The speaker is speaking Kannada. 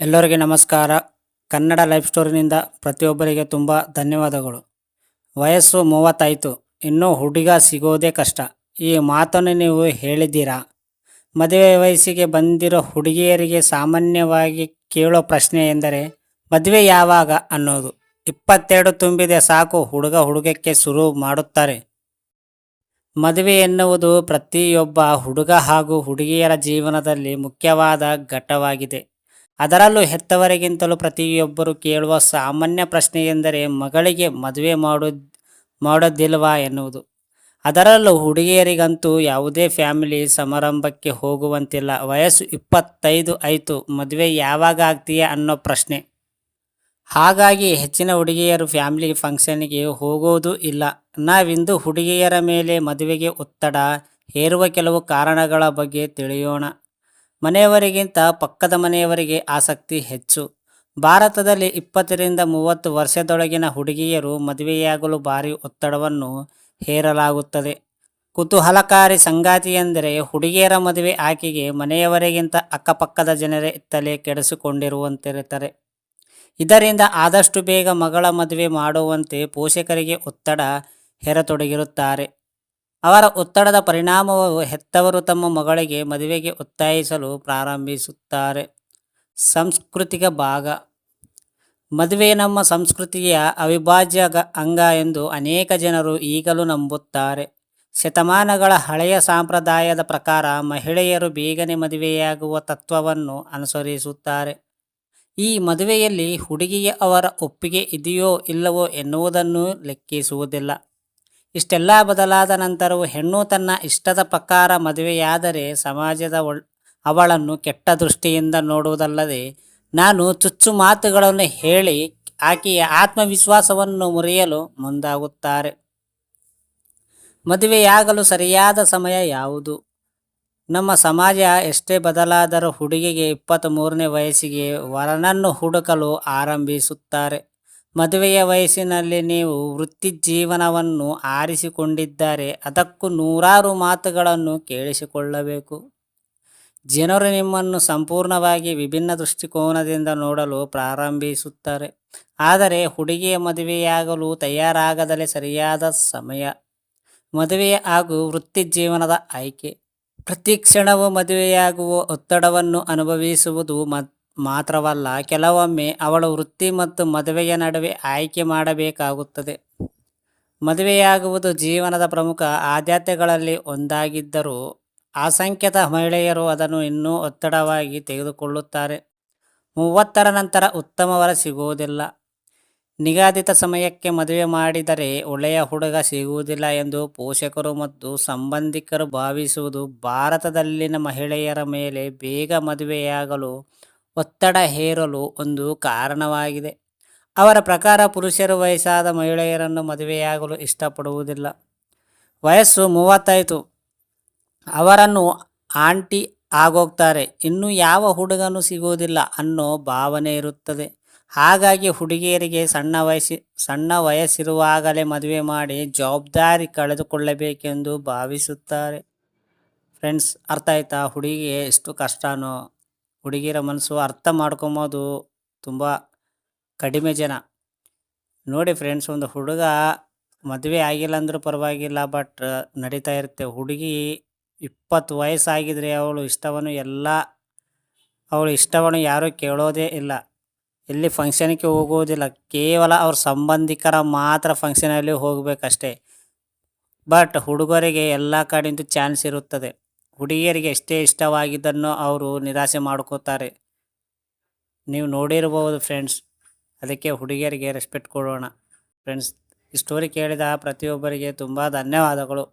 ಎಲ್ಲರಿಗೆ ನಮಸ್ಕಾರ. ಕನ್ನಡ ಲೈಫ್ ಸ್ಟೋರಿನಿಂದ ಪ್ರತಿಯೊಬ್ಬರಿಗೆ ತುಂಬ ಧನ್ಯವಾದಗಳು. ವಯಸ್ಸು 30 ಇನ್ನೂ ಹುಡುಗ ಸಿಗೋದೇ ಕಷ್ಟ. ಈ ಮಾತನ್ನು ನೀವು ಹೇಳಿದ್ದೀರಾ? ಮದುವೆ ವಯಸ್ಸಿಗೆ ಬಂದಿರೋ ಹುಡುಗಿಯರಿಗೆ ಸಾಮಾನ್ಯವಾಗಿ ಕೇಳೋ ಪ್ರಶ್ನೆ ಎಂದರೆ ಮದುವೆ ಯಾವಾಗ ಅನ್ನೋದು. 22 ತುಂಬಿದೆ ಸಾಕು ಹುಡುಗ ಹುಡುಗಕ್ಕೆ ಶುರು ಮಾಡುತ್ತಾರೆ. ಮದುವೆ ಎನ್ನುವುದು ಪ್ರತಿಯೊಬ್ಬ ಹುಡುಗ ಹಾಗೂ ಹುಡುಗಿಯರ ಜೀವನದಲ್ಲಿ ಮುಖ್ಯವಾದ ಘಟ್ಟವಾಗಿದೆ. ಅದರಲ್ಲೂ ಹೆತ್ತವರಿಗಿಂತಲೂ ಪ್ರತಿಯೊಬ್ಬರು ಕೇಳುವ ಸಾಮಾನ್ಯ ಪ್ರಶ್ನೆ ಎಂದರೆ ಮಗಳಿಗೆ ಮದುವೆ ಮಾಡೋದಿಲ್ವಾ ಎನ್ನುವುದು. ಅದರಲ್ಲೂ ಹುಡುಗಿಯರಿಗಂತೂ ಯಾವುದೇ ಫ್ಯಾಮಿಲಿ ಸಮಾರಂಭಕ್ಕೆ ಹೋಗುವಂತಿಲ್ಲ. ವಯಸ್ಸು 25 ಆಯಿತು, ಮದುವೆ ಯಾವಾಗ ಆಗ್ತೀಯಾ ಅನ್ನೋ ಪ್ರಶ್ನೆ. ಹಾಗಾಗಿ ಹೆಚ್ಚಿನ ಹುಡುಗಿಯರು ಫ್ಯಾಮಿಲಿ ಫಂಕ್ಷನ್ಗೆ ಹೋಗೋದು ಇಲ್ಲ. ನಾವಿಂದು ಹುಡುಗಿಯರ ಮೇಲೆ ಮದುವೆಗೆ ಒತ್ತಡ ಹೇರುವ ಕೆಲವು ಕಾರಣಗಳ ಬಗ್ಗೆ ತಿಳಿಯೋಣ. ಮನೆಯವರಿಗಿಂತ ಪಕ್ಕದ ಮನೆಯವರಿಗೆ ಆಸಕ್ತಿ ಹೆಚ್ಚು. ಭಾರತದಲ್ಲಿ 20ರಿಂದ 30 ವರ್ಷದೊಳಗಿನ ಹುಡುಗಿಯರು ಮದುವೆಯಾಗಲು ಭಾರಿ ಒತ್ತಡವನ್ನು ಹೇರಲಾಗುತ್ತದೆ. ಕುತೂಹಲಕಾರಿ ಸಂಗತಿಯೆಂದರೆ ಹುಡುಗಿಯರ ಮದುವೆ ಆಕೆಗೆ ಮನೆಯವರಿಗಿಂತ ಅಕ್ಕಪಕ್ಕದ ಜನರೇ ತಲೆ ಕೆಡಿಸಿಕೊಂಡಿರುವಂತಿರುತ್ತಾರೆ. ಇದರಿಂದ ಆದಷ್ಟು ಬೇಗ ಮಗಳ ಮದುವೆ ಮಾಡುವಂತೆ ಪೋಷಕರಿಗೆ ಒತ್ತಡ ಹೇರತೊಡಗಿರುತ್ತಾರೆ. ಅವರ ಒತ್ತಡದ ಪರಿಣಾಮವು ಹೆತ್ತವರು ತಮ್ಮ ಮಗಳಿಗೆ ಮದುವೆಗೆ ಒತ್ತಾಯಿಸಲು ಪ್ರಾರಂಭಿಸುತ್ತಾರೆ. ಸಾಂಸ್ಕೃತಿಕ ಭಾಗ. ಮದುವೆ ನಮ್ಮ ಸಂಸ್ಕೃತಿಯ ಅವಿಭಾಜ್ಯ ಅಂಗ ಎಂದು ಅನೇಕ ಜನರು ಈಗಲೂ ನಂಬುತ್ತಾರೆ. ಶತಮಾನಗಳ ಹಳೆಯ ಸಂಪ್ರದಾಯದ ಪ್ರಕಾರ ಮಹಿಳೆಯರು ಬೇಗನೆ ಮದುವೆಯಾಗುವ ತತ್ವವನ್ನು ಅನುಸರಿಸುತ್ತಾರೆ. ಈ ಮದುವೆಯಲ್ಲಿ ಹುಡುಗಿಯ ಅವರ ಒಪ್ಪಿಗೆ ಇದೆಯೋ ಇಲ್ಲವೋ ಎನ್ನುವುದನ್ನು ಲೆಕ್ಕಿಸುವುದಿಲ್ಲ. ಇಷ್ಟೆಲ್ಲ ಬದಲಾದ ನಂತರವೂ ಹೆಣ್ಣು ತನ್ನ ಇಷ್ಟದ ಪ್ರಕಾರ ಮದುವೆಯಾದರೆ ಸಮಾಜದ ಅವಳನ್ನು ಕೆಟ್ಟ ದೃಷ್ಟಿಯಿಂದ ನೋಡುವುದಲ್ಲದೆ ನಾನು ಚುಚ್ಚು ಮಾತುಗಳನ್ನು ಹೇಳಿ ಆಕೆಯ ಆತ್ಮವಿಶ್ವಾಸವನ್ನು ಮುರಿಯಲು ಮುಂದಾಗುತ್ತಾರೆ. ಮದುವೆಯಾಗಲು ಸರಿಯಾದ ಸಮಯ ಯಾವುದು? ನಮ್ಮ ಸಮಾಜ ಎಷ್ಟೇ ಬದಲಾದರೂ ಹುಡುಗಿಗೆ 23ನೇ ವಯಸ್ಸಿಗೆ ವರನನ್ನು ಹುಡುಕಲು ಆರಂಭಿಸುತ್ತಾರೆ. ಮದುವೆಯ ವಯಸ್ಸಿನಲ್ಲಿ ನೀವು ವೃತ್ತಿಜೀವನವನ್ನು ಆರಿಸಿಕೊಂಡಿದ್ದರೆ ಅದಕ್ಕೂ ನೂರಾರು ಮಾತುಗಳನ್ನು ಕೇಳಿಸಿಕೊಳ್ಳಬೇಕು. ಜನರು ನಿಮ್ಮನ್ನು ಸಂಪೂರ್ಣವಾಗಿ ವಿಭಿನ್ನ ದೃಷ್ಟಿಕೋನದಿಂದ ನೋಡಲು ಪ್ರಾರಂಭಿಸುತ್ತಾರೆ. ಆದರೆ ಹುಡುಗಿಯ ಮದುವೆಯಾಗಲು ತಯಾರಾಗದಲೇ ಸರಿಯಾದ ಸಮಯ. ಮದುವೆ ಹಾಗೂ ವೃತ್ತಿಜೀವನದ ಆಯ್ಕೆ. ಪ್ರತಿ ಕ್ಷಣವೂ ಮದುವೆಯಾಗುವ ಒತ್ತಡವನ್ನು ಅನುಭವಿಸುವುದು ಮಾತ್ರವಲ್ಲ, ಕೆಲವೊಮ್ಮೆ ಅವಳು ವೃತ್ತಿ ಮತ್ತು ಮದುವೆಯ ನಡುವೆ ಆಯ್ಕೆ ಮಾಡಬೇಕಾಗುತ್ತದೆ. ಮದುವೆಯಾಗುವುದು ಜೀವನದ ಪ್ರಮುಖ ಆದ್ಯತೆಗಳಲ್ಲಿ ಒಂದಾಗಿದ್ದರೂ ಅಸಂಖ್ಯಾತ ಮಹಿಳೆಯರು ಅದನ್ನು ಇನ್ನೂ ಒತ್ತಡವಾಗಿ ತೆಗೆದುಕೊಳ್ಳುತ್ತಾರೆ. 30ರ ನಂತರ ಉತ್ತಮ ವರ ಸಿಗುವುದಿಲ್ಲ. ನಿಗದಿತ ಸಮಯಕ್ಕೆ ಮದುವೆ ಮಾಡಿದರೆ ಒಳ್ಳೆಯ ಹುಡುಗ ಸಿಗುವುದಿಲ್ಲ ಎಂದು ಪೋಷಕರು ಮತ್ತು ಸಂಬಂಧಿಕರು ಭಾವಿಸುವುದು ಭಾರತದಲ್ಲಿನ ಮಹಿಳೆಯರ ಮೇಲೆ ಬೇಗ ಮದುವೆಯಾಗಲು ಒತ್ತಡ ಹೇರಲು ಒಂದು ಕಾರಣವಾಗಿದೆ. ಅವರ ಪ್ರಕಾರ ಪುರುಷರು ವಯಸ್ಸಾದ ಮಹಿಳೆಯರನ್ನು ಮದುವೆಯಾಗಲು ಇಷ್ಟಪಡುವುದಿಲ್ಲ. ವಯಸ್ಸು 30 ಅವರನ್ನು ಆಂಟಿ ಆಗೋಗ್ತಾರೆ, ಇನ್ನು ಯಾವ ಹುಡುಗನೂ ಸಿಗುವುದಿಲ್ಲ ಅನ್ನೋ ಭಾವನೆ ಇರುತ್ತದೆ. ಹಾಗಾಗಿ ಹುಡುಗಿಯರಿಗೆ ಸಣ್ಣ ವಯಸ್ಸಿರುವಾಗಲೇ ಮದುವೆ ಮಾಡಿ ಜವಾಬ್ದಾರಿ ಕಳೆದುಕೊಳ್ಳಬೇಕೆಂದು ಭಾವಿಸುತ್ತಾರೆ. ಫ್ರೆಂಡ್ಸ್, ಅರ್ಥ ಆಯ್ತಾ? ಹುಡುಗಿಗೆ ಎಷ್ಟು ಕಷ್ಟನೋ ಹುಡುಗಿಯರ ಮನಸ್ಸು ಅರ್ಥ ಮಾಡ್ಕೊಬೋದು ತುಂಬ ಕಡಿಮೆ ಜನ. ನೋಡಿ ಫ್ರೆಂಡ್ಸ್, ಒಂದು ಹುಡುಗ ಮದುವೆ ಆಗಿಲ್ಲ ಅಂದರೂ ಪರವಾಗಿಲ್ಲ, ಬಟ್ ನಡೀತಾ ಇರುತ್ತೆ. ಹುಡುಗಿ 20 ವಯಸ್ಸಾಗಿದ್ರೆ ಅವಳು ಇಷ್ಟವನ್ನು ಯಾರೂ ಕೇಳೋದೇ ಇಲ್ಲ. ಎಲ್ಲಿ ಫಂಕ್ಷನ್ಗೆ ಹೋಗೋದಿಲ್ಲ, ಕೇವಲ ಅವ್ರ ಸಂಬಂಧಿಕರ ಮಾತ್ರ ಫಂಕ್ಷನಲ್ಲಿ ಹೋಗಬೇಕಷ್ಟೇ. ಬಟ್ ಹುಡುಗರಿಗೆ ಎಲ್ಲ ಕಡೆಯಿಂದ ಚಾನ್ಸ್ ಇರುತ್ತದೆ. ಹುಡುಗಿಯರಿಗೆ ಎಷ್ಟೇ ಇಷ್ಟವಾಗಿದ್ದನ್ನು ಅವರು ನಿರಾಸೆ ಮಾಡ್ಕೋತಾರೆ. ನೀವು ನೋಡಿರ್ಬೋದು ಫ್ರೆಂಡ್ಸ್. ಅದಕ್ಕೆ ಹುಡುಗಿಯರಿಗೆ ರೆಸ್ಪೆಕ್ಟ್ ಕೊಡೋಣ. ಫ್ರೆಂಡ್ಸ್, ಈ ಸ್ಟೋರಿ ಕೇಳಿದ ಪ್ರತಿಯೊಬ್ಬರಿಗೆ ತುಂಬ ಧನ್ಯವಾದಗಳು.